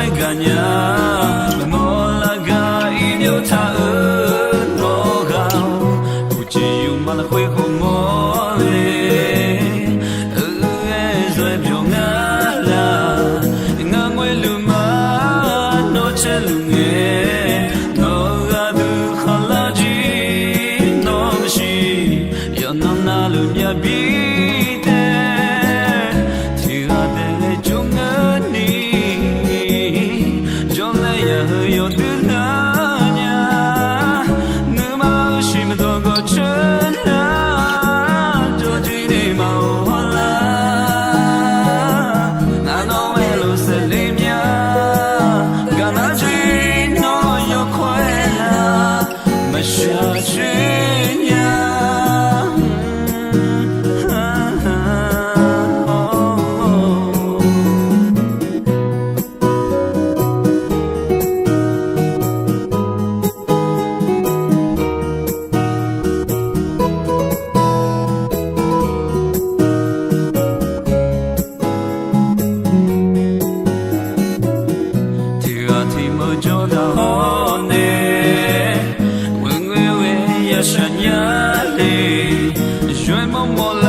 quay cả nhà ngô là gà in yêu tha ơn ngô gạo cụ chỉ dùng mà là khuya khổ ngô lê rồi biểu ngã là ngã ngoài lùm á nó che lùm nghe nó gà từ khó là gì nó chỉ giờ nó na lùm nhà bi Hãy subscribe cho kênh Ghiền Mì Gõ để không bỏ lỡ